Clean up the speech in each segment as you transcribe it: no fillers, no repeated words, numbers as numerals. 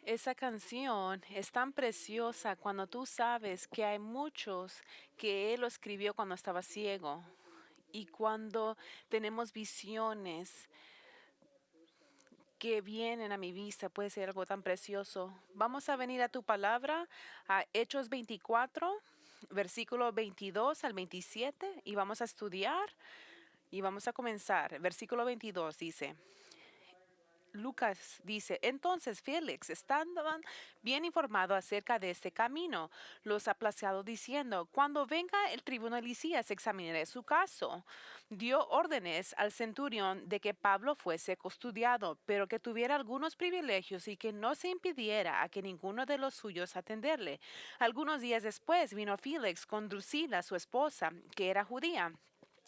Esa canción es tan preciosa cuando tú sabes que hay muchos que él lo escribió cuando estaba ciego y cuando tenemos visiones que vienen a mi vista, puede ser algo tan precioso. Vamos a venir a tu palabra, a Hechos 24, versículo 22 al 27, y vamos a estudiar y vamos a comenzar. Versículo 22 dice. Lucas dice, entonces Félix, estando bien informado acerca de este camino, los ha placeado diciendo, cuando venga el tribuno Elías examinaré su caso. Dio órdenes al centurión de que Pablo fuese custodiado, pero que tuviera algunos privilegios y que no se impidiera a que ninguno de los suyos atenderle. Algunos días después vino Félix con Drusila, su esposa, que era judía.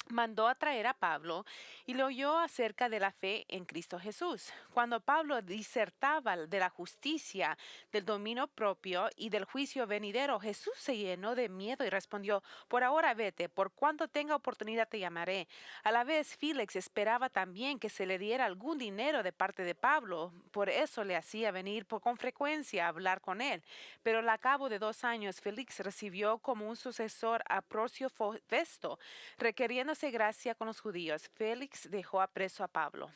Mandó a traer a Pablo y le oyó acerca de la fe en Cristo Jesús. Cuando Pablo disertaba de la justicia, del dominio propio y del juicio venidero, Jesús se llenó de miedo y respondió, por ahora vete, por cuanto tenga oportunidad te llamaré. A la vez, Félix esperaba también que se le diera algún dinero de parte de Pablo, por eso le hacía venir con frecuencia a hablar con él. Pero al cabo de 2 años, Félix recibió como un sucesor a Porcio Festo, requiriéndose gracia con los judíos. Félix dejó a preso a Pablo.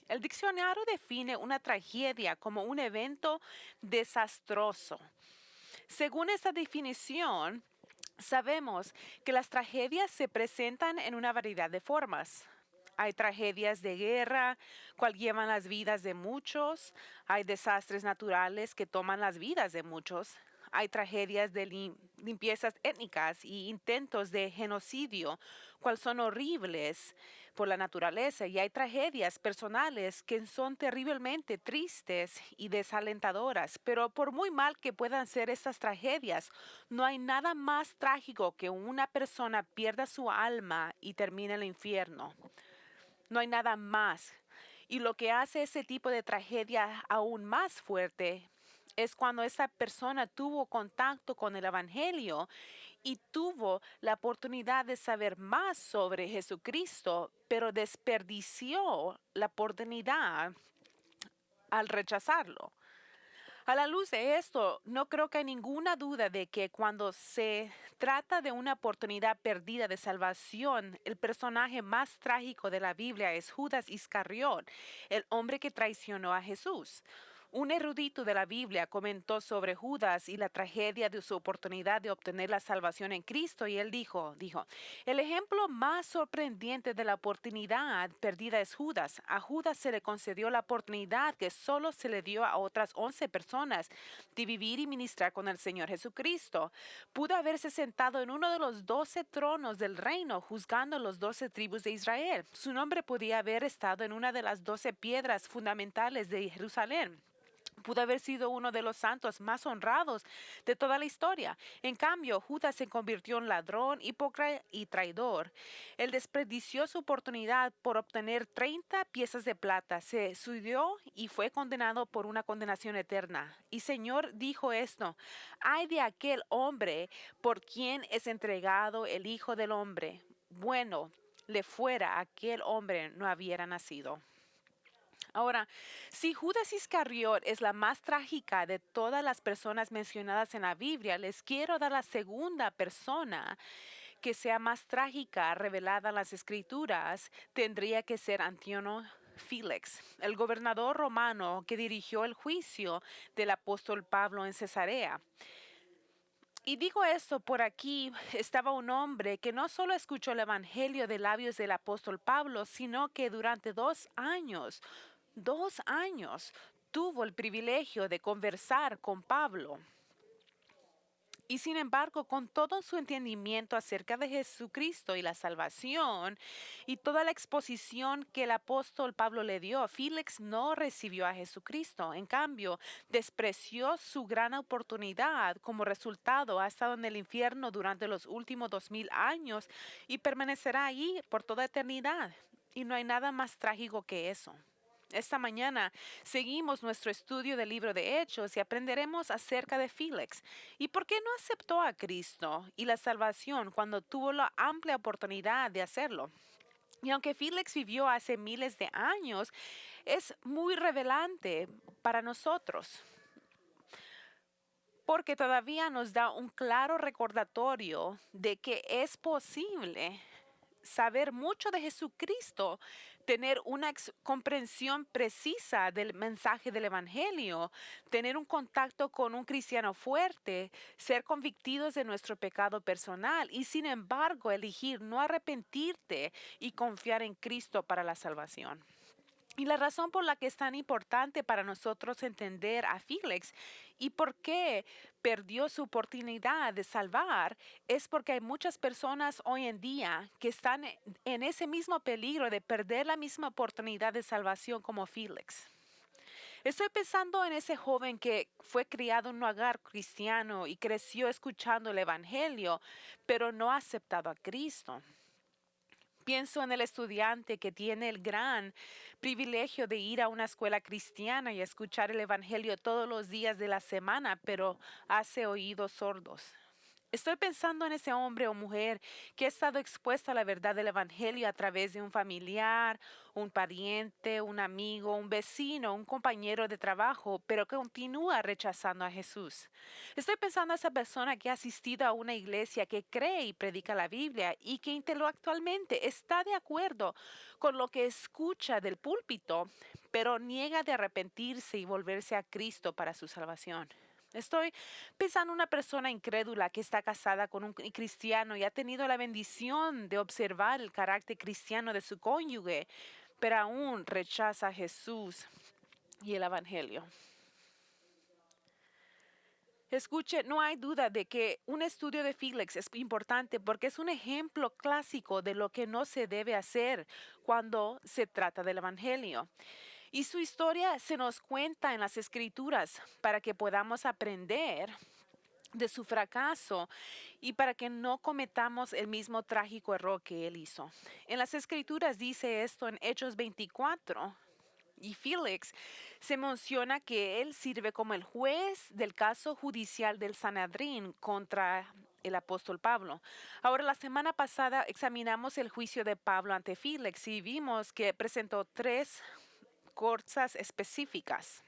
El diccionario define una tragedia como un evento desastroso. Según esta definición, sabemos que las tragedias se presentan en una variedad de formas. Hay tragedias de guerra, cual llevan las vidas de muchos. Hay desastres naturales que toman las vidas de muchos. Hay tragedias de limpiezas étnicas y intentos de genocidio, cual son horribles por la naturaleza. Y hay tragedias personales que son terriblemente tristes y desalentadoras. Pero por muy mal que puedan ser estas tragedias, no hay nada más trágico que una persona pierda su alma y termine en el infierno. No hay nada más. Y lo que hace ese tipo de tragedia aún más fuerte es cuando esa persona tuvo contacto con el Evangelio y tuvo la oportunidad de saber más sobre Jesucristo, pero desperdició la oportunidad al rechazarlo. A la luz de esto, no creo que hay ninguna duda de que cuando se trata de una oportunidad perdida de salvación, el personaje más trágico de la Biblia es Judas Iscariot, el hombre que traicionó a Jesús. Un erudito de la Biblia comentó sobre Judas y la tragedia de su oportunidad de obtener la salvación en Cristo y él dijo, el ejemplo más sorprendente de la oportunidad perdida es Judas. A Judas se le concedió la oportunidad que solo se le dio a otras 11 personas de vivir y ministrar con el Señor Jesucristo. Pudo haberse sentado en uno de los 12 tronos del reino, juzgando los 12 tribus de Israel. Su nombre podía haber estado en una de las 12 piedras fundamentales de Jerusalén. Pudo haber sido uno de los santos más honrados de toda la historia. En cambio, Judas se convirtió en ladrón, hipócrita y traidor. Él desperdició su oportunidad por obtener 30 piezas de plata. Se suicidó y fue condenado por una condenación eterna. Y Señor dijo esto, ay de aquel hombre por quien es entregado el Hijo del Hombre. Bueno, le fuera aquel hombre no hubiera nacido. Ahora, si Judas Iscariot es la más trágica de todas las personas mencionadas en la Biblia, les quiero dar la segunda persona que sea más trágica revelada en las Escrituras. Tendría que ser Antíoco Félix, el gobernador romano que dirigió el juicio del apóstol Pablo en Cesarea. Y digo esto, por aquí estaba un hombre que no solo escuchó el evangelio de labios del apóstol Pablo, sino que durante 2 años, tuvo el privilegio de conversar con Pablo. Y sin embargo, con todo su entendimiento acerca de Jesucristo y la salvación y toda la exposición que el apóstol Pablo le dio, Félix no recibió a Jesucristo. En cambio, despreció su gran oportunidad. Como resultado, ha estado en el infierno durante los últimos 2000 años y permanecerá ahí por toda eternidad. Y no hay nada más trágico que eso. Esta mañana seguimos nuestro estudio del libro de Hechos y aprenderemos acerca de Félix y por qué no aceptó a Cristo y la salvación cuando tuvo la amplia oportunidad de hacerlo. Y aunque Félix vivió hace miles de años, es muy revelante para nosotros, porque todavía nos da un claro recordatorio de que es posible saber mucho de Jesucristo, tener una comprensión precisa del mensaje del Evangelio, tener un contacto con un cristiano fuerte, ser convictos de nuestro pecado personal y sin embargo elegir no arrepentirte y confiar en Cristo para la salvación. Y la razón por la que es tan importante para nosotros entender a Félix y por qué perdió su oportunidad de salvar es porque hay muchas personas hoy en día que están en ese mismo peligro de perder la misma oportunidad de salvación como Félix. Estoy pensando en ese joven que fue criado en un hogar cristiano y creció escuchando el Evangelio, pero no ha aceptado a Cristo. Pienso en el estudiante que tiene el gran privilegio de ir a una escuela cristiana y escuchar el Evangelio todos los días de la semana, pero hace oídos sordos. Estoy pensando en ese hombre o mujer que ha estado expuesto a la verdad del Evangelio a través de un familiar, un pariente, un amigo, un vecino, un compañero de trabajo, pero que continúa rechazando a Jesús. Estoy pensando en esa persona que ha asistido a una iglesia que cree y predica la Biblia y que intelectualmente está de acuerdo con lo que escucha del púlpito, pero niega de arrepentirse y volverse a Cristo para su salvación. Estoy pensando en una persona incrédula que está casada con un cristiano y ha tenido la bendición de observar el carácter cristiano de su cónyuge, pero aún rechaza a Jesús y el Evangelio. Escuche, no hay duda de que un estudio de Félix es importante porque es un ejemplo clásico de lo que no se debe hacer cuando se trata del Evangelio. Y su historia se nos cuenta en las Escrituras para que podamos aprender de su fracaso y para que no cometamos el mismo trágico error que él hizo. En las Escrituras dice esto en Hechos 24. Y Félix se menciona que él sirve como el juez del caso judicial del Sanedrín contra el apóstol Pablo. Ahora, la semana pasada examinamos el juicio de Pablo ante Félix y vimos que presentó tres cosas específicas.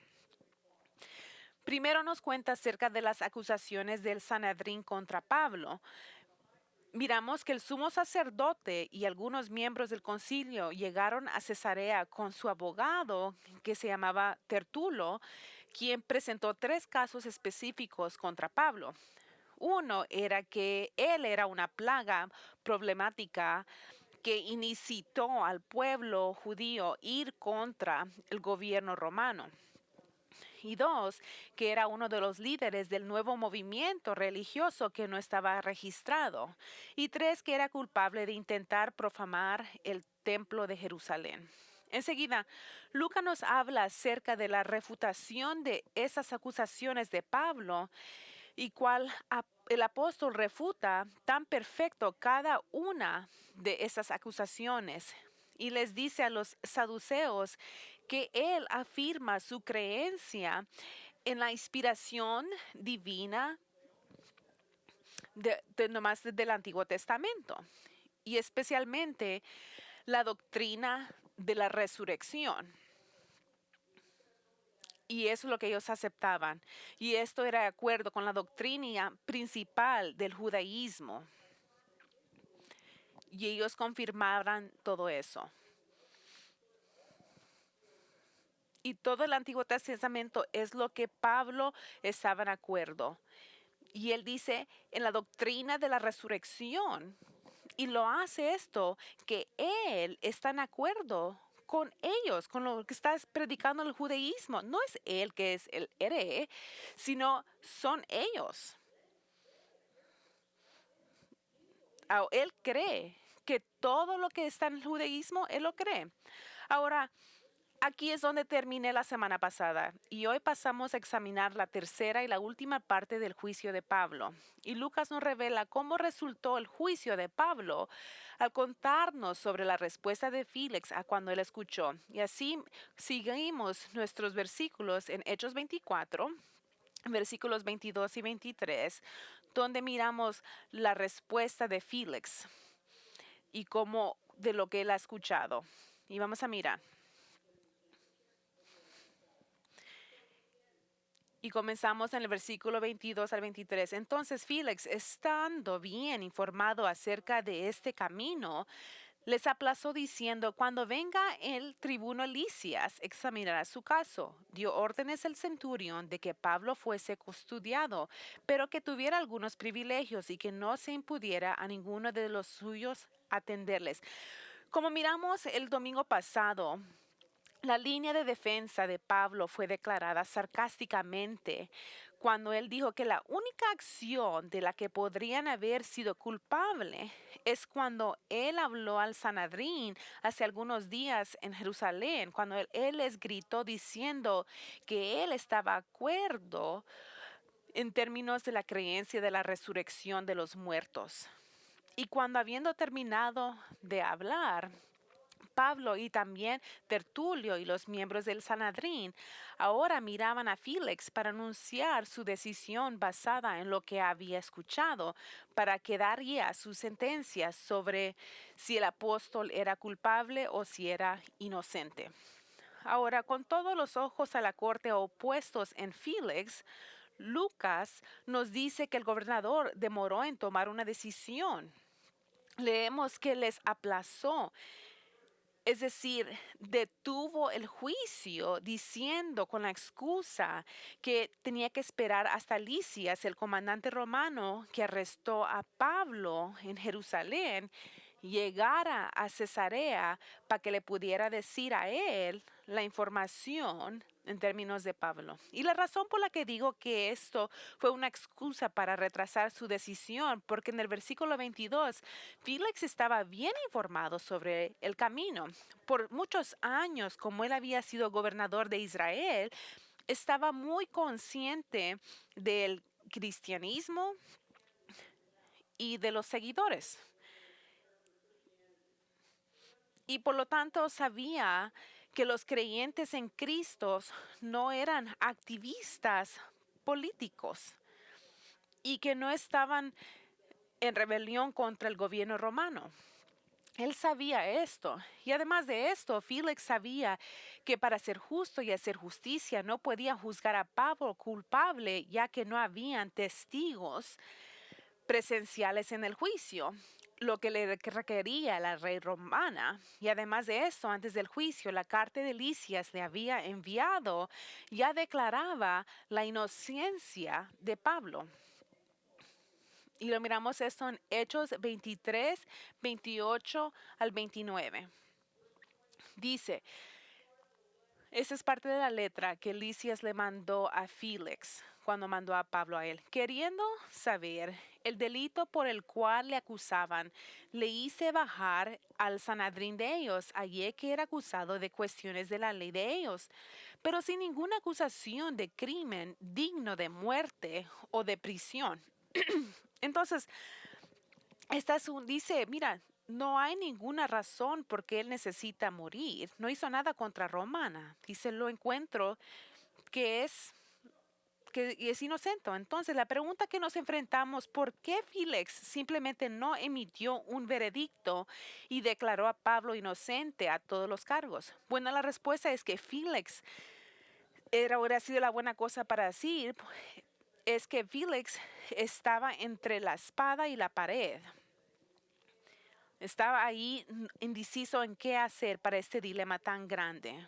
Primero nos cuenta acerca de las acusaciones del Sanedrín contra Pablo. Miramos que el sumo sacerdote y algunos miembros del concilio llegaron a Cesarea con su abogado, que se llamaba Tertulo, quien presentó tres casos específicos contra Pablo. Uno era que él era una plaga problemática que incitó al pueblo judío a ir contra el gobierno romano. Y dos, que era uno de los líderes del nuevo movimiento religioso que no estaba registrado. Y tres, que era culpable de intentar profanar el templo de Jerusalén. Enseguida, Lucas nos habla acerca de la refutación de esas acusaciones de Pablo y cual el apóstol refuta tan perfecto cada una de esas acusaciones. Y les dice a los saduceos que él afirma su creencia en la inspiración divina nomás del Antiguo Testamento y especialmente la doctrina de la resurrección. Y eso es lo que ellos aceptaban. Y esto era de acuerdo con la doctrina principal del judaísmo. Y ellos confirmaban todo eso. Y todo el Antiguo Testamento es lo que Pablo estaba de acuerdo. Y él dice en la doctrina de la resurrección, y lo hace esto, que él está en acuerdo con ellos, con lo que está predicando el judaísmo. No es él que es el hereje, sino son ellos. Él cree que todo lo que está en el judaísmo, él lo cree. Ahora, aquí es donde terminé la semana pasada y hoy pasamos a examinar la tercera y la última parte del juicio de Pablo. Y Lucas nos revela cómo resultó el juicio de Pablo al contarnos sobre la respuesta de Félix a cuando él escuchó. Y así seguimos nuestros versículos en Hechos 24, versículos 22 y 23, donde miramos la respuesta de Félix y cómo de lo que él ha escuchado. Y vamos a mirar. Y comenzamos en el versículo 22 al 23. Entonces Félix, estando bien informado acerca de este camino, les aplazó diciendo: cuando venga el tribuno Lisias, examinará su caso. Dio órdenes al centurión de que Pablo fuese custodiado, pero que tuviera algunos privilegios y que no se impudiera a ninguno de los suyos atenderles. Como miramos el domingo pasado, la línea de defensa de Pablo fue declarada sarcásticamente cuando él dijo que la única acción de la que podrían haber sido culpable es cuando él habló al Sanedrín hace algunos días en Jerusalén, cuando él les gritó diciendo que él estaba de acuerdo en términos de la creencia de la resurrección de los muertos. Y cuando habiendo terminado de hablar, Pablo y también Tertulio y los miembros del Sanedrín ahora miraban a Félix para anunciar su decisión basada en lo que había escuchado, para que daría su sentencia sobre si el apóstol era culpable o si era inocente. Ahora, con todos los ojos a la corte opuestos en Félix, Lucas nos dice que el gobernador demoró en tomar una decisión. Leemos que les aplazó, es decir, detuvo el juicio diciendo con la excusa que tenía que esperar hasta Lisias, el comandante romano que arrestó a Pablo en Jerusalén, llegara a Cesarea para que le pudiera decir a él la información en términos de Pablo. Y la razón por la que digo que esto fue una excusa para retrasar su decisión, porque en el versículo 22, Félix estaba bien informado sobre el camino. Por muchos años, como él había sido gobernador de Israel, estaba muy consciente del cristianismo y de los seguidores. Y por lo tanto sabía que los creyentes en Cristo no eran activistas políticos y que no estaban en rebelión contra el gobierno romano. Él sabía esto. Y además de esto, Félix sabía que para ser justo y hacer justicia no podía juzgar a Pablo culpable, ya que no habían testigos presenciales en el juicio, lo que le requería la rey romana. Y además de esto, antes del juicio, la carta de Lisias le había enviado ya declaraba la inocencia de Pablo. Y lo miramos esto en Hechos 23, 28 al 29. Dice, esa es parte de la letra que Lisias le mandó a Félix cuando mandó a Pablo a él. Queriendo saber el delito por el cual le acusaban, le hice bajar al Sanedrín de ellos, allí que era acusado de cuestiones de la ley de ellos, pero sin ninguna acusación de crimen digno de muerte o de prisión. Entonces, dice, mira, no hay ninguna razón por qué él necesita morir. No hizo nada contra Romana. Dice, lo encuentro que es inocente. Entonces, la pregunta que nos enfrentamos, ¿por qué Félix simplemente no emitió un veredicto y declaró a Pablo inocente a todos los cargos? Bueno, la respuesta es que Félix hubiera sido la buena cosa para decir, es que Félix estaba entre la espada y la pared. Estaba ahí indeciso en qué hacer para este dilema tan grande.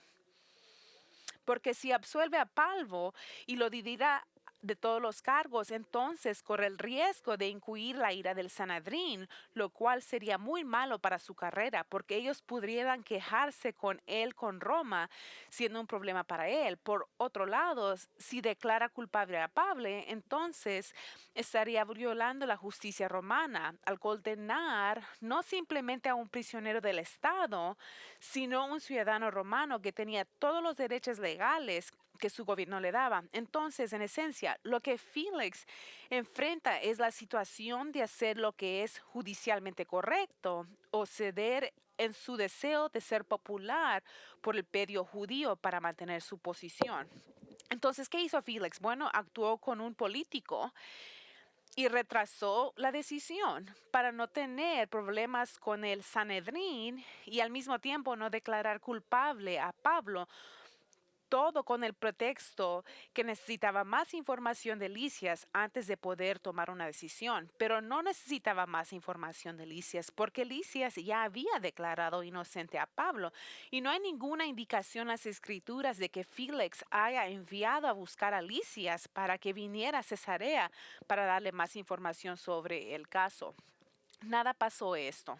Porque si absuelve a Pablo y lo dividirá de todos los cargos, entonces corre el riesgo de incluir la ira del Sanedrín, lo cual sería muy malo para su carrera, porque ellos podrían quejarse con él con Roma, siendo un problema para él. Por otro lado, si declara culpable a Pablo, entonces estaría violando la justicia romana al condenar no simplemente a un prisionero del Estado, sino un ciudadano romano que tenía todos los derechos legales que su gobierno le daba. Entonces, en esencia, lo que Félix enfrenta es la situación de hacer lo que es judicialmente correcto o ceder en su deseo de ser popular por el pedio judío para mantener su posición. Entonces, ¿qué hizo Félix? Bueno, actuó con un político y retrasó la decisión para no tener problemas con el Sanedrín y al mismo tiempo no declarar culpable a Pablo, todo con el pretexto que necesitaba más información de Lisias antes de poder tomar una decisión, pero no necesitaba más información de Lisias porque Lisias ya había declarado inocente a Pablo y no hay ninguna indicación en las escrituras de que Félix haya enviado a buscar a Lisias para que viniera a Cesarea para darle más información sobre el caso. Nada pasó esto.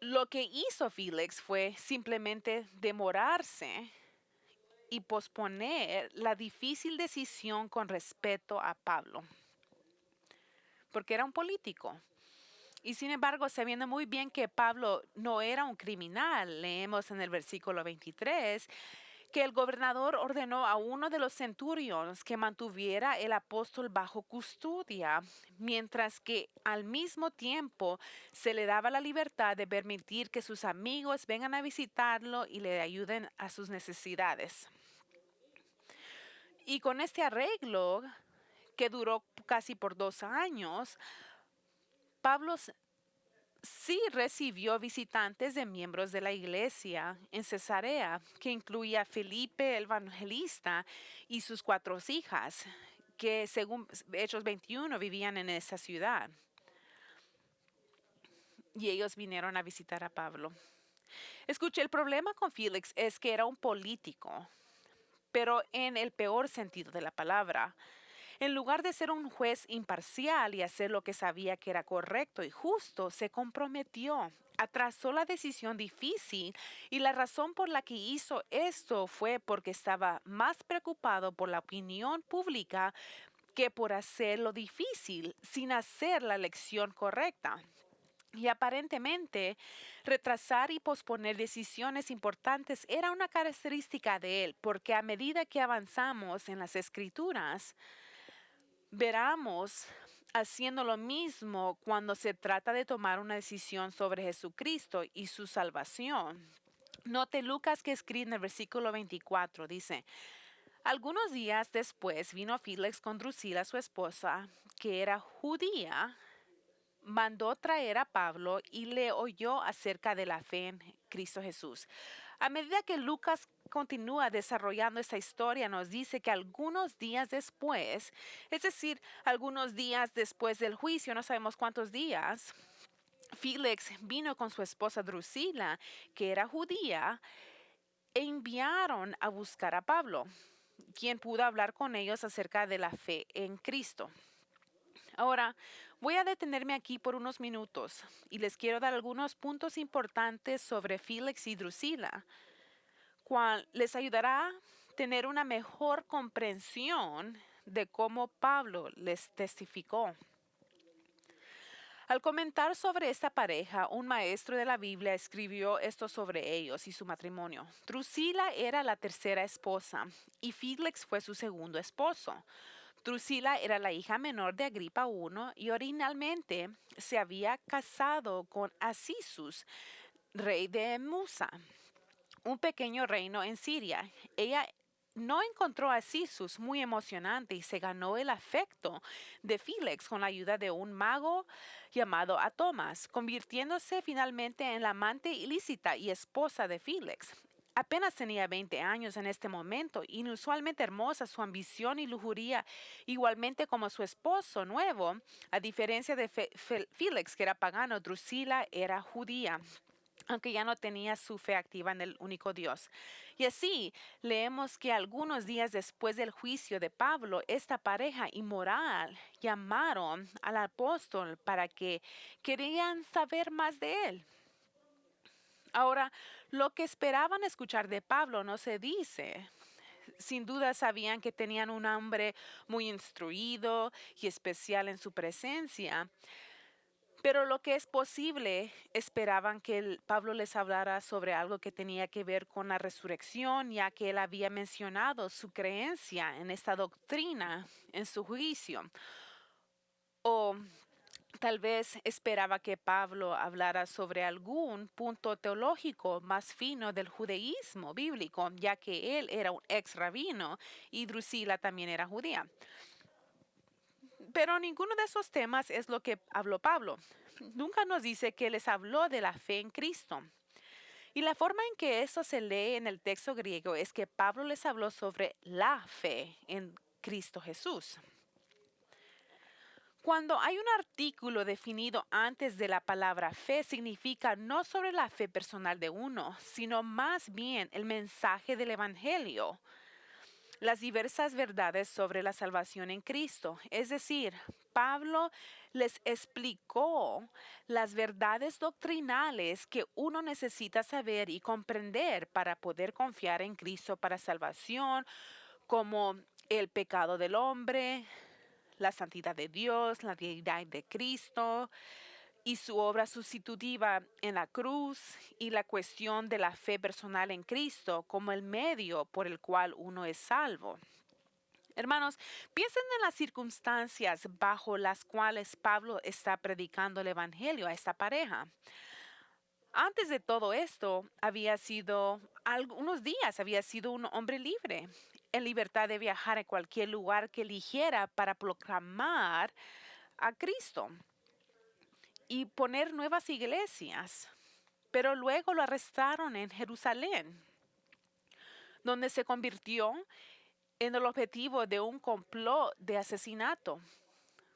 Lo que hizo Félix fue simplemente demorarse y posponer la difícil decisión con respecto a Pablo, porque era un político. Y sin embargo, sabiendo muy bien que Pablo no era un criminal, leemos en el versículo 23 que el gobernador ordenó a uno de los centuriones que mantuviera el apóstol bajo custodia, mientras que al mismo tiempo se le daba la libertad de permitir que sus amigos vengan a visitarlo y le ayuden a sus necesidades. Y con este arreglo, que duró casi por 2 años, Pablo sí recibió visitantes de miembros de la iglesia en Cesarea, que incluía a Felipe el evangelista y sus 4 hijas, que según Hechos 21 vivían en esa ciudad. Y ellos vinieron a visitar a Pablo. Escuche, el problema con Félix es que era un político, pero en el peor sentido de la palabra. En lugar de ser un juez imparcial y hacer lo que sabía que era correcto y justo, se comprometió, atrasó la decisión difícil y la razón por la que hizo esto fue porque estaba más preocupado por la opinión pública que por hacer lo difícil sin hacer la elección correcta. Y aparentemente, retrasar y posponer decisiones importantes era una característica de él, porque a medida que avanzamos en las escrituras, veramos haciendo lo mismo cuando se trata de tomar una decisión sobre Jesucristo y su salvación. Note Lucas que escribe en el versículo 24, dice, algunos días después vino Félix con Drusila, su esposa, que era judía, mandó traer a Pablo y le oyó acerca de la fe en Cristo Jesús. A medida que Lucas continúa desarrollando esta historia, nos dice que algunos días después, es decir, algunos días después del juicio, no sabemos cuántos días, Félix vino con su esposa Drusila, que era judía, e enviaron a buscar a Pablo, quien pudo hablar con ellos acerca de la fe en Cristo. Ahora, voy a detenerme aquí por unos minutos y les quiero dar algunos puntos importantes sobre Félix y Drusila, cual les ayudará a tener una mejor comprensión de cómo Pablo les testificó. Al comentar sobre esta pareja, un maestro de la Biblia escribió esto sobre ellos y su matrimonio. Drusila era la tercera esposa y Félix fue su segundo esposo. Drusila era la hija menor de Agripa I y originalmente se había casado con Asisus, rey de Musa, un pequeño reino en Siria. Ella no encontró a Asisus muy emocionante y se ganó el afecto de Félix con la ayuda de un mago llamado Atomas, convirtiéndose finalmente en la amante ilícita y esposa de Félix. Apenas tenía 20 años en este momento, inusualmente hermosa, su ambición y lujuria, igualmente como su esposo nuevo. A diferencia de Félix, que era pagano, Drusila era judía, aunque ya no tenía su fe activa en el único Dios. Y así leemos que algunos días después del juicio de Pablo, esta pareja inmoral llamaron al apóstol para que querían saber más de él. Ahora, lo que esperaban escuchar de Pablo no se dice. Sin duda sabían que tenían un hombre muy instruido y especial en su presencia. Pero lo que es posible, esperaban que Pablo les hablara sobre algo que tenía que ver con la resurrección, ya que él había mencionado su creencia en esta doctrina en su juicio. O Tal vez esperaba que Pablo hablara sobre algún punto teológico más fino del judaísmo bíblico, ya que él era un ex rabino y Drusila también era judía. Pero ninguno de esos temas es lo que habló Pablo. Nunca nos dice que les habló de la fe en Cristo. Y la forma en que eso se lee en el texto griego es que Pablo les habló sobre la fe en Cristo Jesús. Cuando hay un artículo definido antes de la palabra fe, significa no sobre la fe personal de uno, sino más bien el mensaje del Evangelio, las diversas verdades sobre la salvación en Cristo. Es decir, Pablo les explicó las verdades doctrinales que uno necesita saber y comprender para poder confiar en Cristo para salvación, como el pecado del hombre, la santidad de Dios, la deidad de Cristo y su obra sustitutiva en la cruz y la cuestión de la fe personal en Cristo como el medio por el cual uno es salvo. Hermanos, piensen en las circunstancias bajo las cuales Pablo está predicando el Evangelio a esta pareja. Antes de todo esto, había sido un hombre libre, en libertad de viajar a cualquier lugar que eligiera para proclamar a Cristo y poner nuevas iglesias. Pero luego lo arrestaron en Jerusalén, donde se convirtió en el objetivo de un complot de asesinato,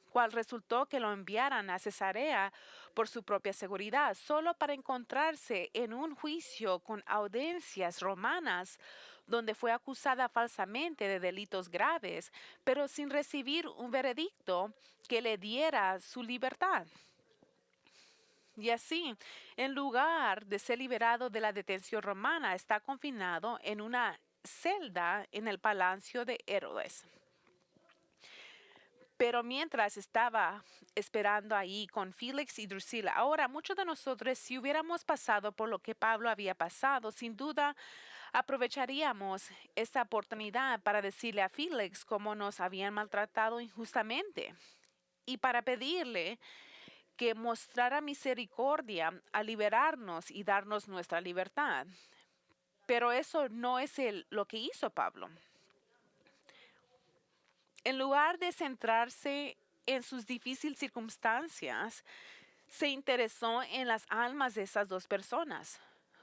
cual resultó que lo enviaran a Cesarea por su propia seguridad, solo para encontrarse en un juicio con audiencias romanas, donde fue acusada falsamente de delitos graves, pero sin recibir un veredicto que le diera su libertad. Y así, en lugar de ser liberado de la detención romana, está confinado en una celda en el palacio de Herodes. Pero mientras estaba esperando ahí con Félix y Drusila, ahora muchos de nosotros, si hubiéramos pasado por lo que Pablo había pasado, sin duda aprovecharíamos esta oportunidad para decirle a Félix cómo nos habían maltratado injustamente y para pedirle que mostrara misericordia al liberarnos y darnos nuestra libertad. Pero eso no es lo que hizo Pablo. En lugar de centrarse en sus difíciles circunstancias, se interesó en las almas de esas dos personas,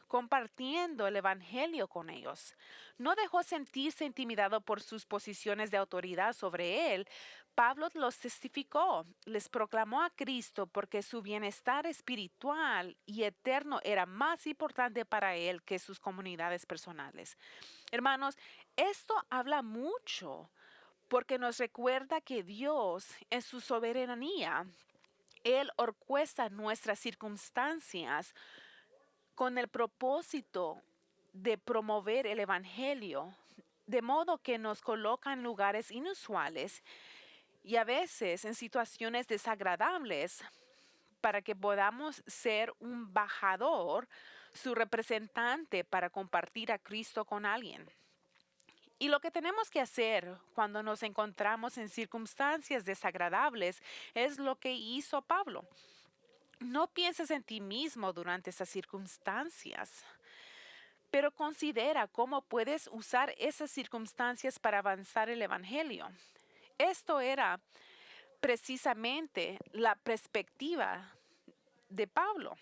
compartiendo el Evangelio con ellos. No dejó sentirse intimidado por sus posiciones de autoridad sobre él. Pablo los testificó, les proclamó a Cristo porque su bienestar espiritual y eterno era más importante para él que sus comunidades personales. Hermanos, esto habla mucho porque nos recuerda que Dios, en su soberanía, Él orquesta nuestras circunstancias con el propósito de promover el Evangelio, de modo que nos coloca en lugares inusuales y a veces en situaciones desagradables para que podamos ser un embajador, su representante para compartir a Cristo con alguien. Y lo que tenemos que hacer cuando nos encontramos en circunstancias desagradables es lo que hizo Pablo. No pienses en ti mismo durante esas circunstancias, pero considera cómo puedes usar esas circunstancias para avanzar el Evangelio. Esto era precisamente la perspectiva de Pablo.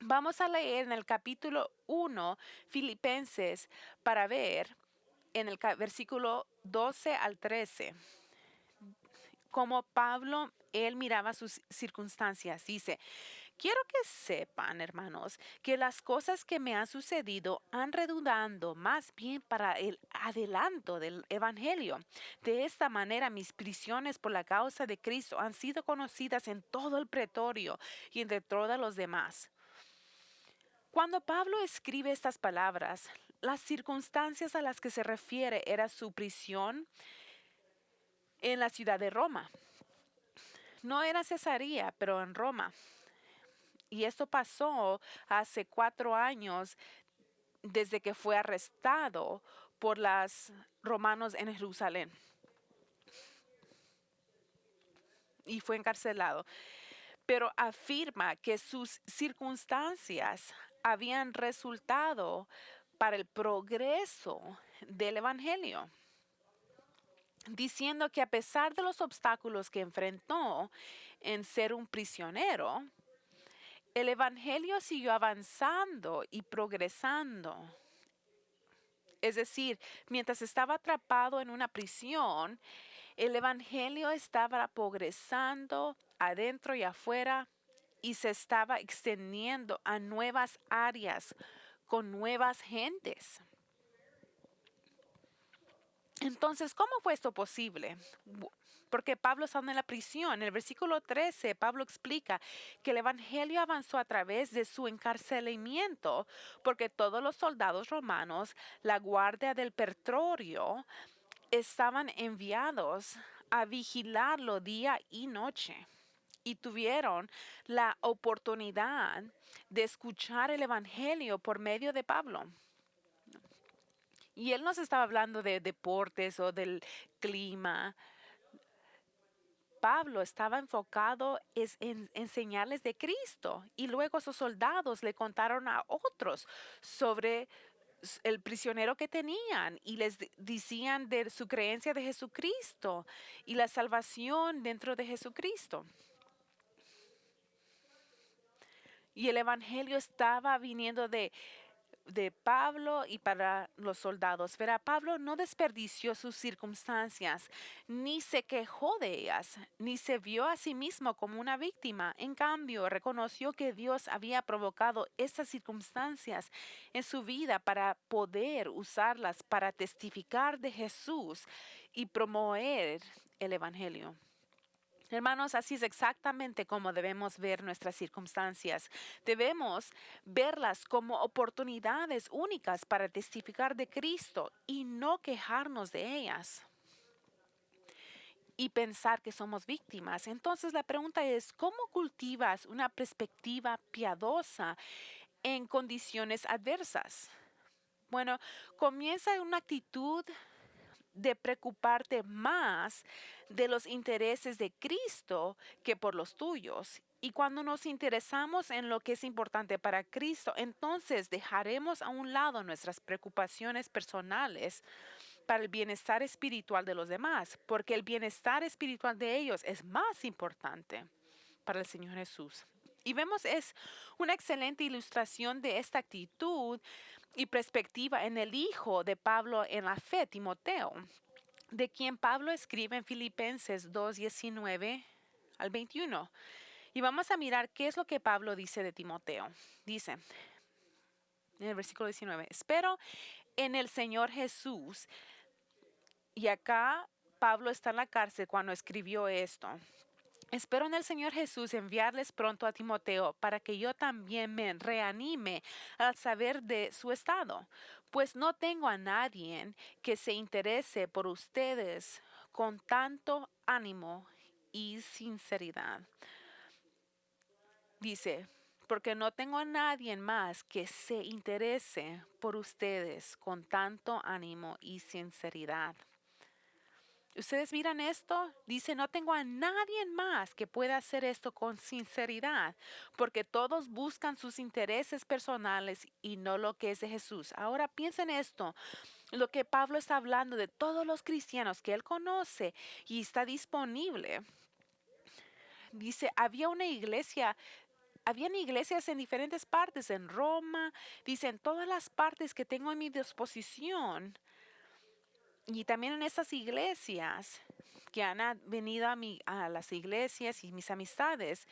Vamos a leer en el capítulo 1, Filipenses, para ver en el versículo 12 al 13, como Pablo, él miraba sus circunstancias. Dice, quiero que sepan, hermanos, que las cosas que me han sucedido han redundado más bien para el adelanto del Evangelio. De esta manera, mis prisiones por la causa de Cristo han sido conocidas en todo el pretorio y entre todos los demás. Cuando Pablo escribe estas palabras, las circunstancias a las que se refiere era su prisión en la ciudad de Roma. No era Cesarea, pero en Roma. Y esto pasó hace 4 años desde que fue arrestado por los romanos en Jerusalén y fue encarcelado. pero afirma que sus circunstancias habían resultado para el progreso del Evangelio, diciendo que a pesar de los obstáculos que enfrentó en ser un prisionero, el Evangelio siguió avanzando y progresando. Es decir, mientras estaba atrapado en una prisión, el Evangelio estaba progresando adentro y afuera y se estaba extendiendo a nuevas áreas con nuevas gentes. Entonces, ¿cómo fue esto posible? Porque Pablo estaba en la prisión. En el versículo 13, Pablo explica que el evangelio avanzó a través de su encarcelamiento, porque todos los soldados romanos, la guardia del pretorio, estaban enviados a vigilarlo día y noche. Y tuvieron la oportunidad de escuchar el evangelio por medio de Pablo. Y él nos estaba hablando de deportes o del clima. Pablo estaba enfocado en enseñarles de Cristo y luego esos soldados le contaron a otros sobre el prisionero que tenían y les decían de su creencia de Jesucristo y la salvación dentro de Jesucristo. Y el evangelio estaba viniendo de Pablo y para los soldados. Verá, Pablo no desperdició sus circunstancias, ni se quejó de ellas, ni se vio a sí mismo como una víctima. En cambio, reconoció que Dios había provocado estas circunstancias en su vida para poder usarlas para testificar de Jesús y promover el Evangelio. Hermanos, así es exactamente como debemos ver nuestras circunstancias. Debemos verlas como oportunidades únicas para testificar de Cristo y no quejarnos de ellas y pensar que somos víctimas. Entonces la pregunta es, ¿cómo cultivas una perspectiva piadosa en condiciones adversas? Bueno, comienza una actitud de preocuparte más de los intereses de Cristo que por los tuyos. Y cuando nos interesamos en lo que es importante para Cristo, entonces dejaremos a un lado nuestras preocupaciones personales para el bienestar espiritual de los demás, porque el bienestar espiritual de ellos es más importante para el Señor Jesús. Y vemos es una excelente ilustración de esta actitud y perspectiva en el hijo de Pablo en la fe, Timoteo, de quien Pablo escribe en Filipenses 2:19 al 21. Y vamos a mirar qué es lo que Pablo dice de Timoteo. Dice en el versículo 19, espero en el Señor Jesús. Y acá Pablo está en la cárcel cuando escribió esto. Espero en el Señor Jesús enviarles pronto a Timoteo para que yo también me reanime al saber de su estado, pues no tengo a nadie que se interese por ustedes con tanto ánimo y sinceridad. Dice, porque no tengo a nadie más que se interese por ustedes con tanto ánimo y sinceridad. Ustedes miran esto, dice, no tengo a nadie más que pueda hacer esto con sinceridad, porque todos buscan sus intereses personales y no lo que es de Jesús. Ahora piensen esto, lo que Pablo está hablando de todos los cristianos que él conoce y está disponible. Dice, habían iglesias en diferentes partes, en Roma, dice, en todas las partes que tengo en mi disposición. Y también en esas iglesias que han venido a las iglesias y mis amistades.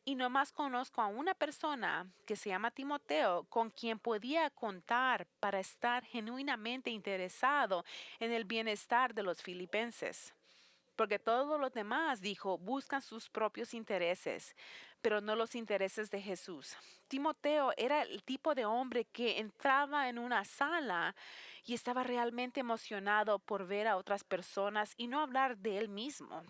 Y nomás conozco a una persona que se llama Timoteo, con quien podía contar para estar genuinamente interesado en el bienestar de los filipenses. Porque todos los demás, dijo, buscan sus propios intereses, pero no los intereses de Jesús. Timoteo era el tipo de hombre que entraba en una sala y estaba realmente emocionado por ver a otras personas y no hablar de él mismo.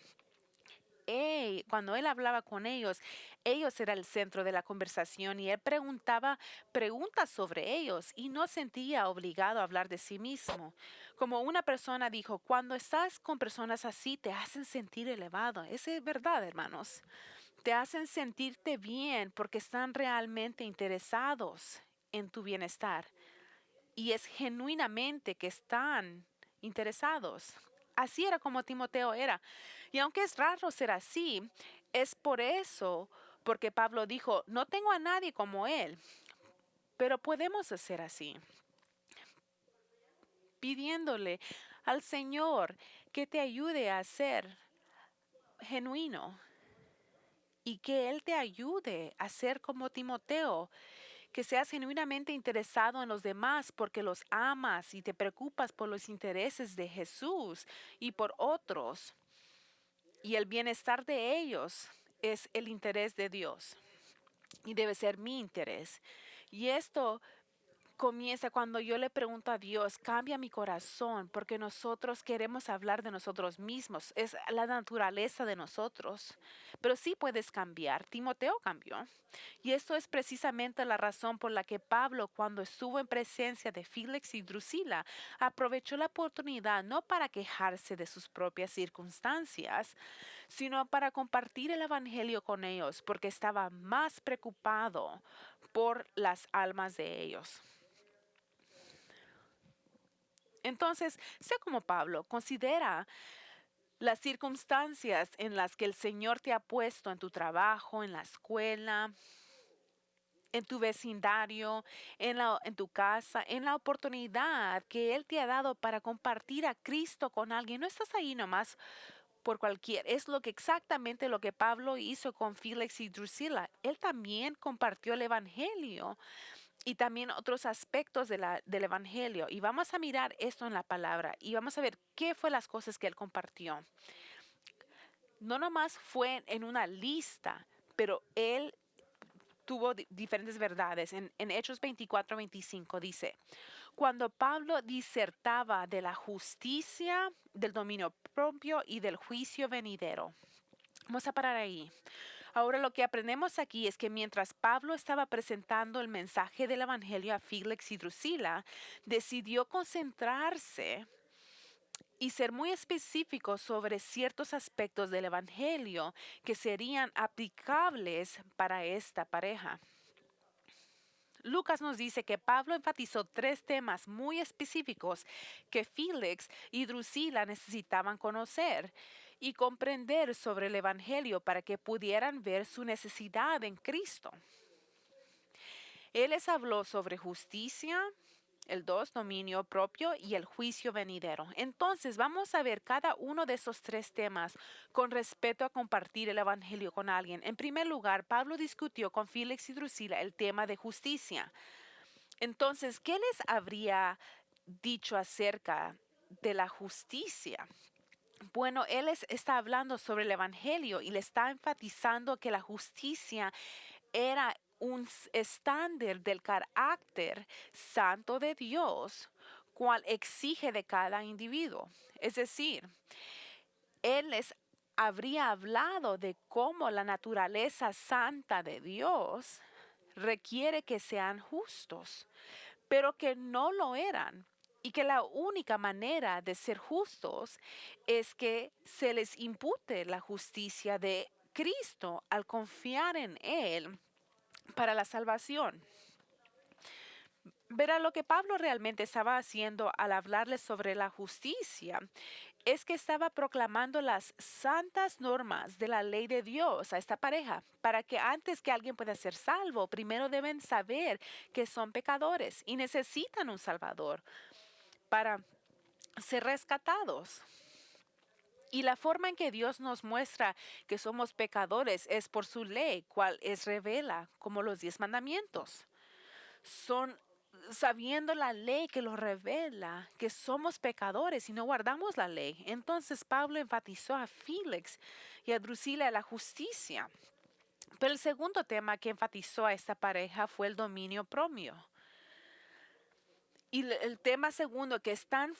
Cuando él hablaba con ellos eran el centro de la conversación y él preguntaba preguntas sobre ellos y no sentía obligado a hablar de sí mismo. Como una persona dijo, cuando estás con personas así te hacen sentir elevado. Eso es verdad, hermanos. te hacen sentirte bien porque están realmente interesados en tu bienestar y es genuinamente que están interesados. Así era como Timoteo era. Y aunque es raro ser así, es por eso, porque Pablo dijo, no tengo a nadie como él, pero podemos hacer así, pidiéndole al Señor que te ayude a ser genuino y que Él te ayude a ser como Timoteo, que seas genuinamente interesado en los demás porque los amas y te preocupas por los intereses de Jesús y por otros. Y el bienestar de ellos es el interés de Dios y debe ser mi interés. Y esto comienza cuando yo le pregunto a Dios, cambia mi corazón, porque nosotros queremos hablar de nosotros mismos, es la naturaleza de nosotros, pero sí puedes cambiar. Timoteo cambió. Y esto es precisamente la razón por la que Pablo, cuando estuvo en presencia de Félix y Drusila, aprovechó la oportunidad no para quejarse de sus propias circunstancias, sino para compartir el Evangelio con ellos, porque estaba más preocupado por las almas de ellos. Entonces, sé como Pablo, considera las circunstancias en las que el Señor te ha puesto en tu trabajo, en la escuela, en tu vecindario, en tu casa, en la oportunidad que Él te ha dado para compartir a Cristo con alguien. No estás ahí nomás por cualquier. Es lo que exactamente lo que Pablo hizo con Félix y Drusila. Él también compartió el Evangelio y también otros aspectos del Evangelio. Y vamos a mirar esto en la palabra y vamos a ver qué fue las cosas que él compartió. No nomás fue en una lista, pero él tuvo diferentes verdades. En Hechos 24-25 dice, cuando Pablo disertaba de la justicia, del dominio propio y del juicio venidero. Vamos a parar ahí. Ahora lo que aprendemos aquí es que mientras Pablo estaba presentando el mensaje del Evangelio a Félix y Drusila, decidió concentrarse y ser muy específico sobre ciertos aspectos del Evangelio que serían aplicables para esta pareja. Lucas nos dice que Pablo enfatizó tres temas muy específicos que Félix y Drusila necesitaban conocer y comprender sobre el Evangelio para que pudieran ver su necesidad en Cristo. Él les habló sobre justicia, el dos, dominio propio y el juicio venidero. Entonces vamos a ver cada uno de esos tres temas con respecto a compartir el Evangelio con alguien. En primer lugar, Pablo discutió con Félix y Drusila el tema de justicia. Entonces, ¿qué les habría dicho acerca de la justicia? Bueno, él está hablando sobre el Evangelio y le está enfatizando que la justicia era un estándar del carácter santo de Dios, cual exige de cada individuo. Es decir, él les habría hablado de cómo la naturaleza santa de Dios requiere que sean justos, pero que no lo eran. Y que la única manera de ser justos es que se les impute la justicia de Cristo al confiar en Él para la salvación. Verá, lo que Pablo realmente estaba haciendo al hablarles sobre la justicia es que estaba proclamando las santas normas de la ley de Dios a esta pareja, para que antes que alguien pueda ser salvo, primero deben saber que son pecadores y necesitan un Salvador para ser rescatados. Y la forma en que Dios nos muestra que somos pecadores es por su ley, cual es revela, como los 10 mandamientos. Son sabiendo la ley que lo revela, que somos pecadores y no guardamos la ley. Entonces Pablo enfatizó a Félix y a Drusila la justicia. Pero el segundo tema que enfatizó a esta pareja fue el dominio propio. Y el tema segundo que es tan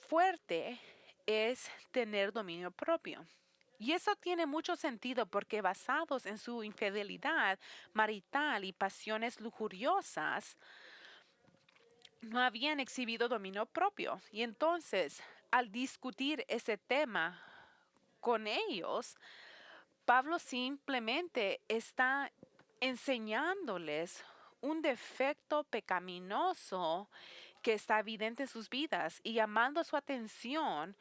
fuerte es tener dominio propio. Y eso tiene mucho sentido porque basados en su infidelidad marital y pasiones lujuriosas, no habían exhibido dominio propio. Y entonces, al discutir ese tema con ellos, Pablo simplemente está enseñándoles un defecto pecaminoso que está evidente en sus vidas y llamando su atención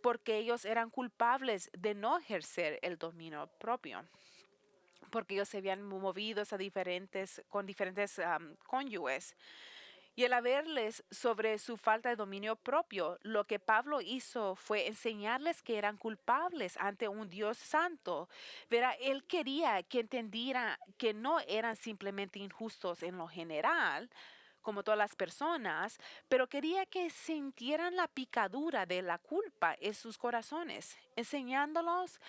porque ellos eran culpables de no ejercer el dominio propio, porque ellos se habían movido con diferentes cónyuges. Y el haberles sobre su falta de dominio propio, lo que Pablo hizo fue enseñarles que eran culpables ante un Dios santo. Verá, él quería que entendieran que no eran simplemente injustos en lo general, como todas las personas, pero quería que sintieran la picadura de la culpa en sus corazones, enseñándolos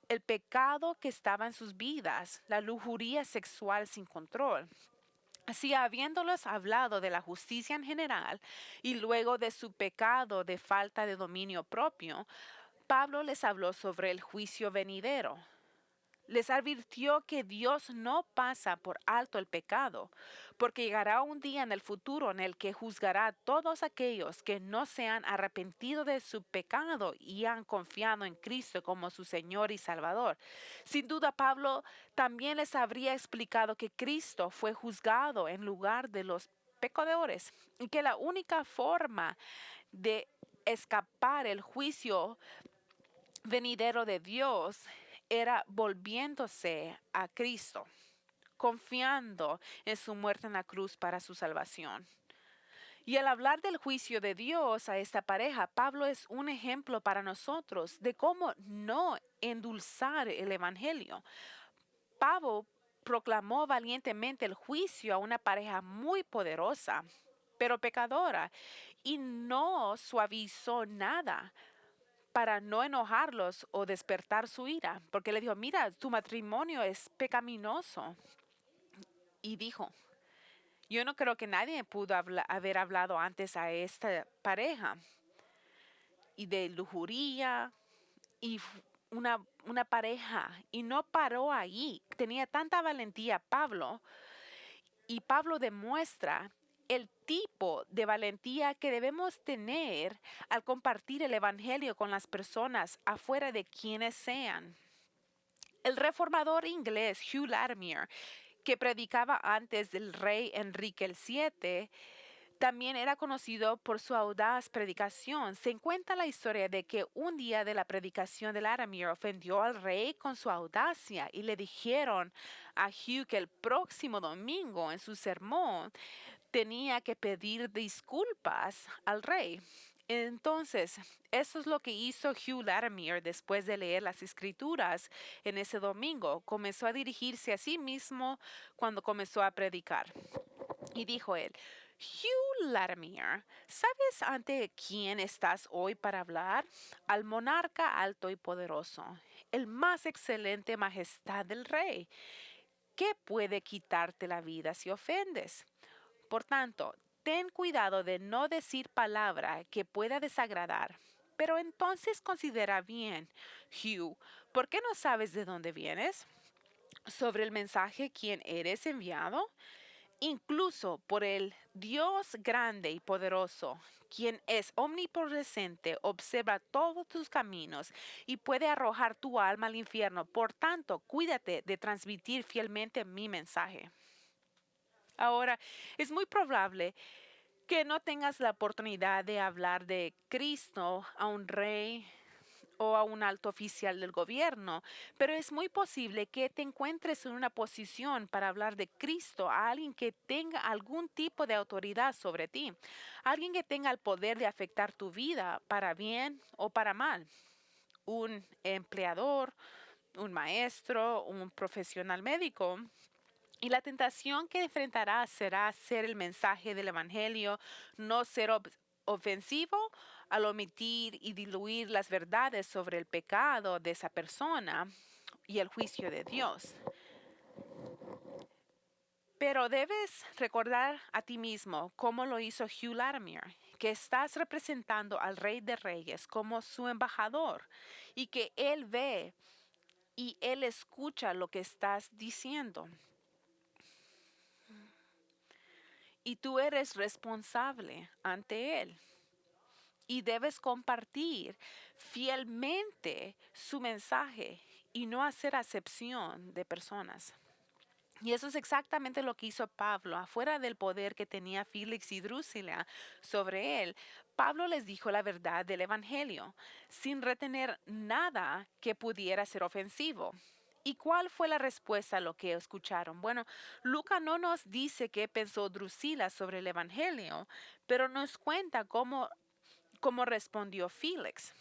el pecado que estaba en sus vidas, la lujuria sexual sin control. Así, habiéndoles hablado de la justicia en general y luego de su pecado de falta de dominio propio, Pablo les habló sobre el juicio venidero. Les advirtió que Dios no pasa por alto el pecado, porque llegará un día en el futuro en el que juzgará a todos aquellos que no se han arrepentido de su pecado y han confiado en Cristo como su Señor y Salvador. Sin duda, Pablo también les habría explicado que Cristo fue juzgado en lugar de los pecadores y que la única forma de escapar el juicio venidero de Dios era volviéndose a Cristo, confiando en su muerte en la cruz para su salvación. Y al hablar del juicio de Dios a esta pareja, Pablo es un ejemplo para nosotros de cómo no endulzar el Evangelio. Pablo proclamó valientemente el juicio a una pareja muy poderosa, pero pecadora, y no suavizó nada para no enojarlos o despertar su ira, porque le dijo, mira, tu matrimonio es pecaminoso. Y dijo, yo no creo que nadie pudo haber hablado antes a esta pareja y de lujuria y una pareja. Y no paró ahí. Tenía tanta valentía Pablo y Pablo demuestra el tipo de valentía que debemos tener al compartir el Evangelio con las personas afuera de quienes sean. El reformador inglés Hugh Latimer, que predicaba antes del rey Enrique VII, también era conocido por su audaz predicación. Se cuenta la historia de que un día de la predicación de Latimer ofendió al rey con su audacia y le dijeron a Hugh que el próximo domingo en su sermón tenía que pedir disculpas al rey. Entonces, eso es lo que hizo Hugh Latimer después de leer las escrituras en ese domingo. Comenzó a dirigirse a sí mismo cuando comenzó a predicar. Y dijo él, Hugh Latimer, ¿sabes ante quién estás hoy para hablar? Al monarca alto y poderoso, el más excelente majestad del rey. ¿Qué puede quitarte la vida si ofendes? Por tanto, ten cuidado de no decir palabra que pueda desagradar. Pero entonces considera bien, Hugh, ¿por qué no sabes de dónde vienes? Sobre el mensaje quién eres enviado, incluso por el Dios grande y poderoso, quien es omnipresente, observa todos tus caminos y puede arrojar tu alma al infierno. Por tanto, cuídate de transmitir fielmente mi mensaje. Ahora, es muy probable que no tengas la oportunidad de hablar de Cristo a un rey o a un alto oficial del gobierno, pero es muy posible que te encuentres en una posición para hablar de Cristo a alguien que tenga algún tipo de autoridad sobre ti, alguien que tenga el poder de afectar tu vida para bien o para mal, un empleador, un maestro, un profesional médico. Y la tentación que enfrentará será ser el mensaje del Evangelio, no ser ofensivo al omitir y diluir las verdades sobre el pecado de esa persona y el juicio de Dios. Pero debes recordar a ti mismo, como lo hizo Hugh Latimer, que estás representando al Rey de Reyes como su embajador y que Él ve y Él escucha lo que estás diciendo. Y tú eres responsable ante Él. Y debes compartir fielmente su mensaje y no hacer acepción de personas. Y eso es exactamente lo que hizo Pablo. Afuera del poder que tenía Félix y Drusila sobre él, Pablo les dijo la verdad del Evangelio, sin retener nada que pudiera ser ofensivo. ¿Y cuál fue la respuesta a lo que escucharon? Bueno, Lucas no nos dice qué pensó Drusila sobre el Evangelio, pero nos cuenta cómo respondió Félix.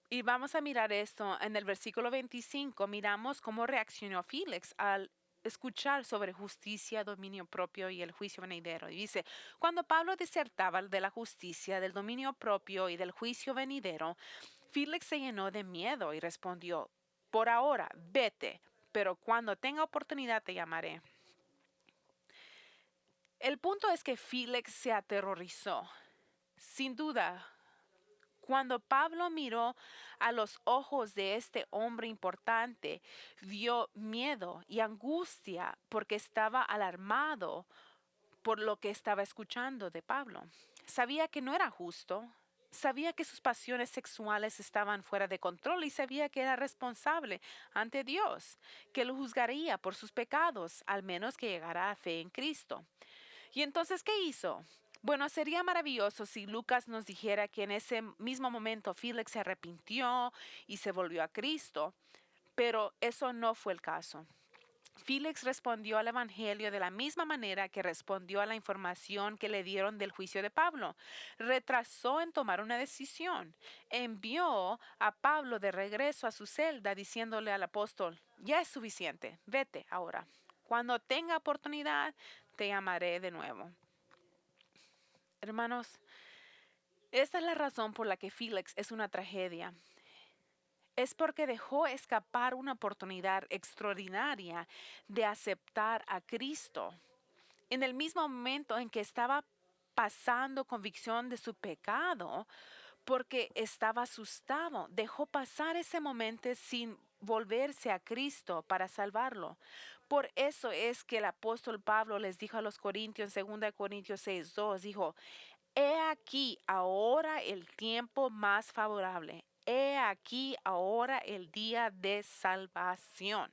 Y vamos a mirar esto en el versículo 25. Miramos cómo reaccionó Félix al escuchar sobre justicia, dominio propio y el juicio venidero. Y dice, cuando Pablo disertaba de la justicia, del dominio propio y del juicio venidero, Félix se llenó de miedo y respondió, por ahora, vete, pero cuando tenga oportunidad te llamaré. El punto es que Félix se aterrorizó. Sin duda, cuando Pablo miró a los ojos de este hombre importante, vio miedo y angustia porque estaba alarmado por lo que estaba escuchando de Pablo. Sabía que no era justo, sabía que sus pasiones sexuales estaban fuera de control y sabía que era responsable ante Dios, que lo juzgaría por sus pecados, al menos que llegara a fe en Cristo. Y entonces, ¿qué hizo? Bueno, sería maravilloso si Lucas nos dijera que en ese mismo momento Félix se arrepintió y se volvió a Cristo, pero eso no fue el caso. Félix respondió al Evangelio de la misma manera que respondió a la información que le dieron del juicio de Pablo. Retrasó en tomar una decisión. Envió a Pablo de regreso a su celda diciéndole al apóstol, ya es suficiente, vete ahora. Cuando tenga oportunidad, te llamaré de nuevo. Hermanos, esta es la razón por la que Félix es una tragedia. Es porque dejó escapar una oportunidad extraordinaria de aceptar a Cristo. En el mismo momento en que estaba pasando convicción de su pecado, porque estaba asustado, dejó pasar ese momento sin volverse a Cristo para salvarlo. Por eso es que el apóstol Pablo les dijo a los Corintios, 2 Corintios 6:2, dijo, he aquí ahora el tiempo más favorable. He aquí ahora el día de salvación.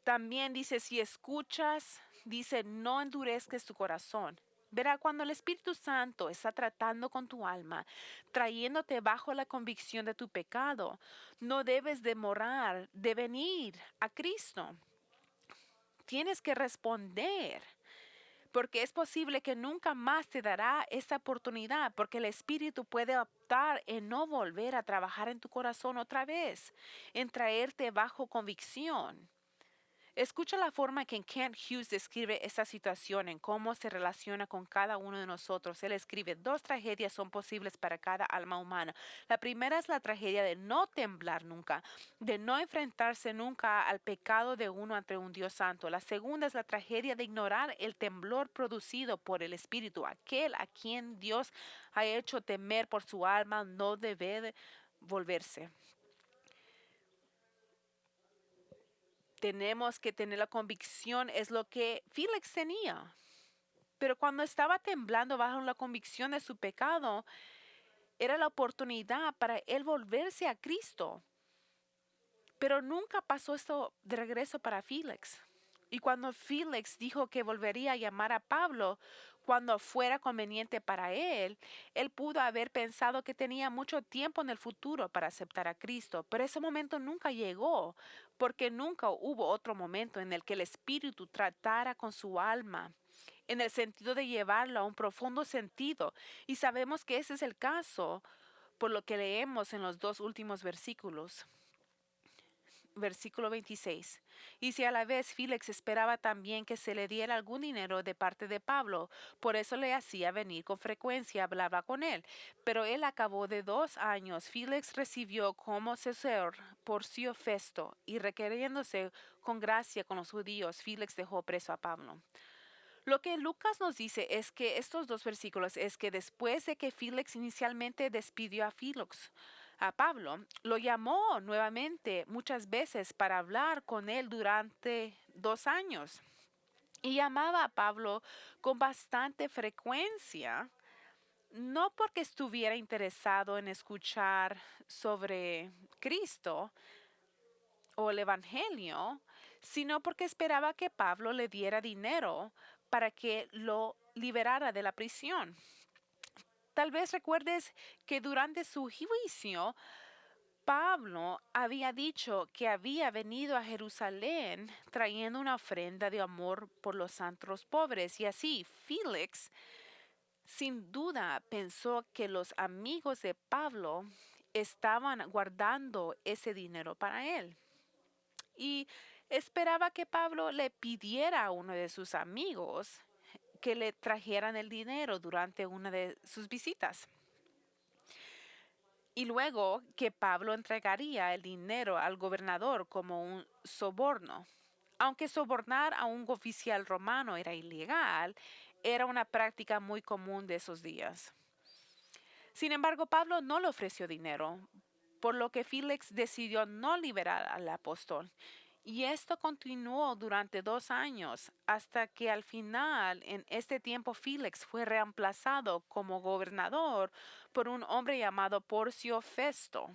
También dice, si escuchas, dice, no endurezcas tu corazón. Verá, cuando el Espíritu Santo está tratando con tu alma, trayéndote bajo la convicción de tu pecado, no debes demorar de venir a Cristo. Tienes que responder, porque es posible que nunca más te dará esta oportunidad, porque el Espíritu puede optar en no volver a trabajar en tu corazón otra vez, en traerte bajo convicción. Escucha la forma que Kent Hughes describe esta situación en cómo se relaciona con cada uno de nosotros. Él escribe, dos tragedias son posibles para cada alma humana. La primera es la tragedia de no temblar nunca, de no enfrentarse nunca al pecado de uno ante un Dios santo. La segunda es la tragedia de ignorar el temblor producido por el Espíritu. Aquel a quien Dios ha hecho temer por su alma no debe volverse. Tenemos que tener la convicción, es lo que Félix tenía. Pero cuando estaba temblando bajo la convicción de su pecado, era la oportunidad para él volverse a Cristo. Pero nunca pasó esto de regreso para Félix. Y cuando Félix dijo que volvería a llamar a Pablo cuando fuera conveniente para él, él pudo haber pensado que tenía mucho tiempo en el futuro para aceptar a Cristo, pero ese momento nunca llegó, porque nunca hubo otro momento en el que el Espíritu tratara con su alma, en el sentido de llevarlo a un profundo sentido. Y sabemos que ese es el caso por lo que leemos en los dos últimos versículos. Versículo 26. Y si a la vez Félix esperaba también que se le diera algún dinero de parte de Pablo, por eso le hacía venir con frecuencia, hablaba con él. Pero él acabó de 2 años, Félix recibió como asesor Porcio Festo, y requiriéndose con gracia con los judíos, Félix dejó preso a Pablo. Lo que Lucas nos dice es que estos dos versículos es que después de que Félix inicialmente despidió a Pablo, lo llamó nuevamente muchas veces para hablar con él durante 2 años. Y llamaba a Pablo con bastante frecuencia no porque estuviera interesado en escuchar sobre Cristo o el Evangelio, sino porque esperaba que Pablo le diera dinero para que lo liberara de la prisión. Tal vez recuerdes que durante su juicio, Pablo había dicho que había venido a Jerusalén trayendo una ofrenda de amor por los santos pobres, y así Félix sin duda pensó que los amigos de Pablo estaban guardando ese dinero para él y esperaba que Pablo le pidiera a uno de sus amigos que le trajeran el dinero durante una de sus visitas. Y luego que Pablo entregaría el dinero al gobernador como un soborno. Aunque sobornar a un oficial romano era ilegal, era una práctica muy común de esos días. Sin embargo, Pablo no le ofreció dinero, por lo que Félix decidió no liberar al apóstol. Y esto continuó durante 2 años, hasta que al final, en este tiempo, Félix fue reemplazado como gobernador por un hombre llamado Porcio Festo.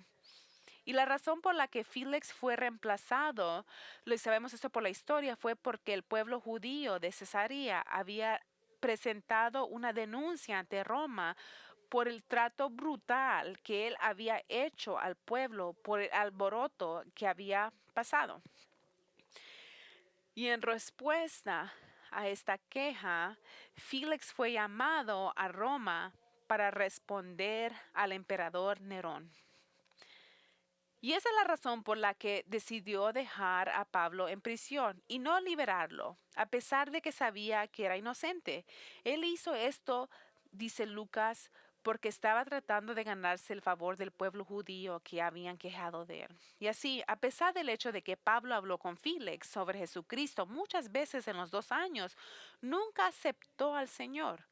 Y la razón por la que Félix fue reemplazado, lo sabemos esto por la historia, fue porque el pueblo judío de Cesarea había presentado una denuncia ante Roma por el trato brutal que él había hecho al pueblo por el alboroto que había pasado. Y en respuesta a esta queja, Félix fue llamado a Roma para responder al emperador Nerón. Y esa es la razón por la que decidió dejar a Pablo en prisión y no liberarlo, a pesar de que sabía que era inocente. Él hizo esto, dice Lucas, porque estaba tratando de ganarse el favor del pueblo judío que habían quejado de él. Y así, a pesar del hecho de que Pablo habló con Félix sobre Jesucristo muchas veces en los 2 años, nunca aceptó al Señor.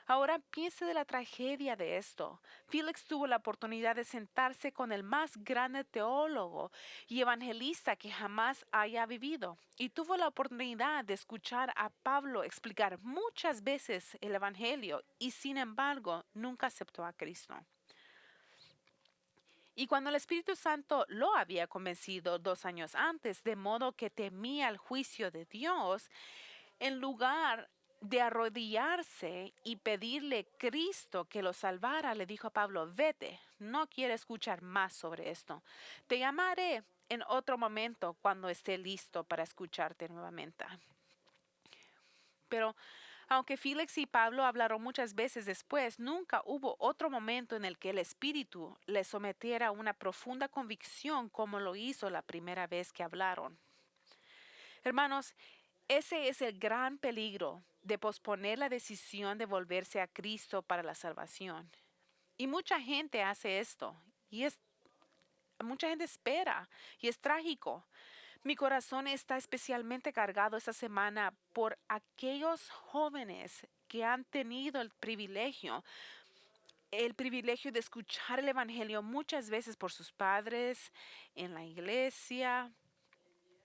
Ahora piense de la tragedia de esto. Félix tuvo la oportunidad de sentarse con el más grande teólogo y evangelista que jamás haya vivido, y tuvo la oportunidad de escuchar a Pablo explicar muchas veces el Evangelio, y sin embargo nunca aceptó a Cristo. Y cuando el Espíritu Santo lo había convencido 2 años antes, de modo que temía el juicio de Dios, en lugar de arrodillarse y pedirle Cristo que lo salvara, le dijo a Pablo: vete, no quiero escuchar más sobre esto. Te llamaré en otro momento cuando esté listo para escucharte nuevamente. Pero aunque Félix y Pablo hablaron muchas veces después, nunca hubo otro momento en el que el Espíritu les sometiera a una profunda convicción como lo hizo la primera vez que hablaron. Hermanos, ese es el gran peligro de posponer la decisión de volverse a Cristo para la salvación. Y mucha gente hace esto, y mucha gente espera, y es trágico. Mi corazón está especialmente cargado esta semana por aquellos jóvenes que han tenido el privilegio de escuchar el Evangelio muchas veces por sus padres, en la iglesia,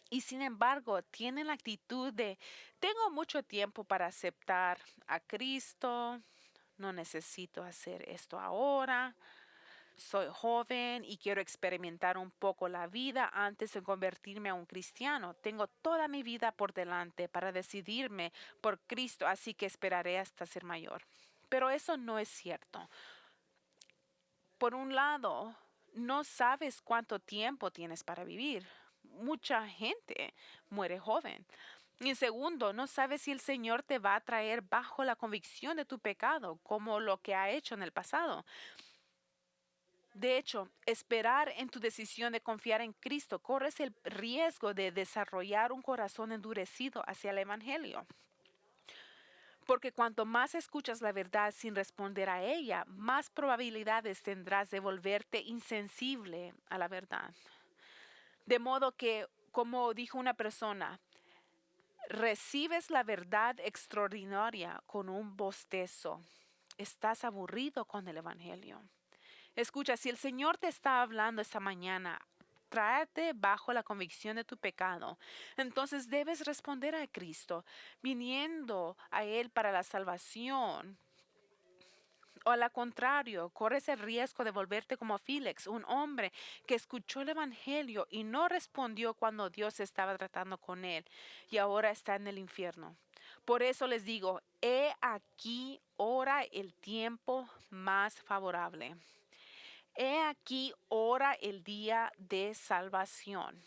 y sin embargo tienen la actitud de: tengo mucho tiempo para aceptar a Cristo, no necesito hacer esto ahora, soy joven y quiero experimentar un poco la vida antes de convertirme a un cristiano. Tengo toda mi vida por delante para decidirme por Cristo, así que esperaré hasta ser mayor. Pero eso no es cierto. Por un lado, no sabes cuánto tiempo tienes para vivir. Mucha gente muere joven. Y en segundo, no sabes si el Señor te va a traer bajo la convicción de tu pecado, como lo que ha hecho en el pasado. De hecho, esperar en tu decisión de confiar en Cristo, corres el riesgo de desarrollar un corazón endurecido hacia el Evangelio. Porque cuanto más escuchas la verdad sin responder a ella, más probabilidades tendrás de volverte insensible a la verdad. De modo que, como dijo una persona, recibes la verdad extraordinaria con un bostezo. Estás aburrido con el Evangelio. Escucha, si el Señor te está hablando esta mañana, tráete bajo la convicción de tu pecado, entonces debes responder a Cristo, viniendo a Él para la salvación. O al contrario, corres el riesgo de volverte como Félix, un hombre que escuchó el Evangelio y no respondió cuando Dios estaba tratando con él y ahora está en el infierno. Por eso les digo, he aquí ahora el tiempo más favorable. He aquí ahora el día de salvación.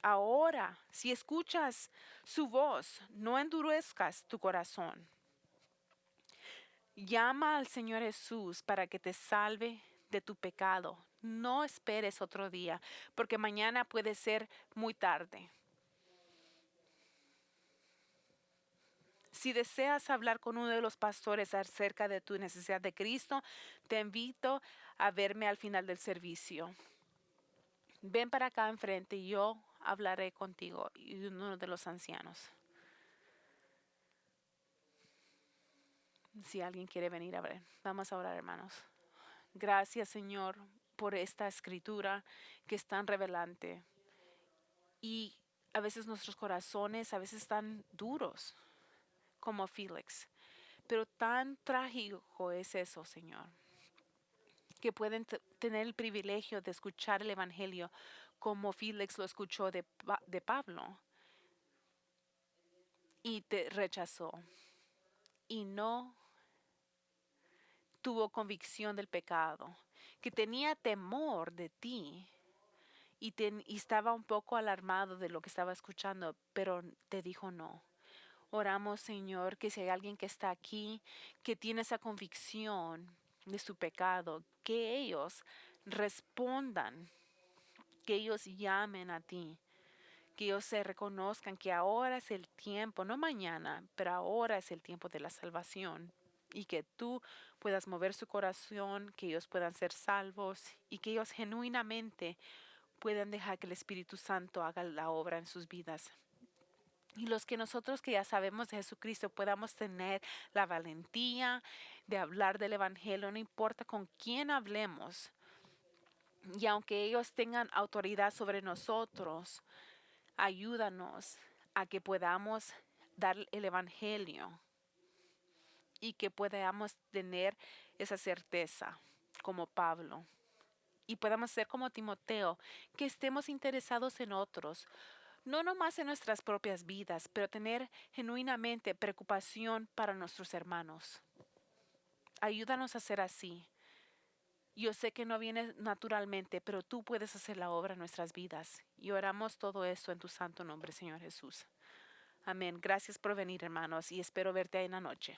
Ahora, si escuchas su voz, no endurezcas tu corazón. Llama al Señor Jesús para que te salve de tu pecado. No esperes otro día, porque mañana puede ser muy tarde. Si deseas hablar con uno de los pastores acerca de tu necesidad de Cristo, te invito a verme al final del servicio. Ven para acá enfrente y yo hablaré contigo y uno de los ancianos. Si alguien quiere venir a ver, vamos a orar, hermanos. Gracias, Señor, por esta escritura que es tan revelante. Y a veces nuestros corazones a veces están duros, como Félix. Pero tan trágico es eso, Señor, que pueden tener el privilegio de escuchar el Evangelio como Félix lo escuchó de Pablo y te rechazó y no tuvo convicción del pecado, que tenía temor de ti y estaba un poco alarmado de lo que estaba escuchando, pero te dijo no. Oramos, Señor, que si hay alguien que está aquí, que tiene esa convicción de su pecado, que ellos respondan, que ellos llamen a ti, que ellos se reconozcan que ahora es el tiempo, no mañana, pero ahora es el tiempo de la salvación. Y que tú puedas mover su corazón, que ellos puedan ser salvos y que ellos genuinamente puedan dejar que el Espíritu Santo haga la obra en sus vidas. Y los que nosotros que ya sabemos de Jesucristo podamos tener la valentía de hablar del Evangelio, no importa con quién hablemos. Y aunque ellos tengan autoridad sobre nosotros, ayúdanos a que podamos dar el Evangelio y que podamos tener esa certeza como Pablo. Y podamos ser como Timoteo, que estemos interesados en otros, no nomás en nuestras propias vidas, pero tener genuinamente preocupación para nuestros hermanos. Ayúdanos a ser así. Yo sé que no viene naturalmente, pero tú puedes hacer la obra en nuestras vidas. Y oramos todo esto en tu santo nombre, Señor Jesús. Amén. Gracias por venir, hermanos, y espero verte ahí en la noche.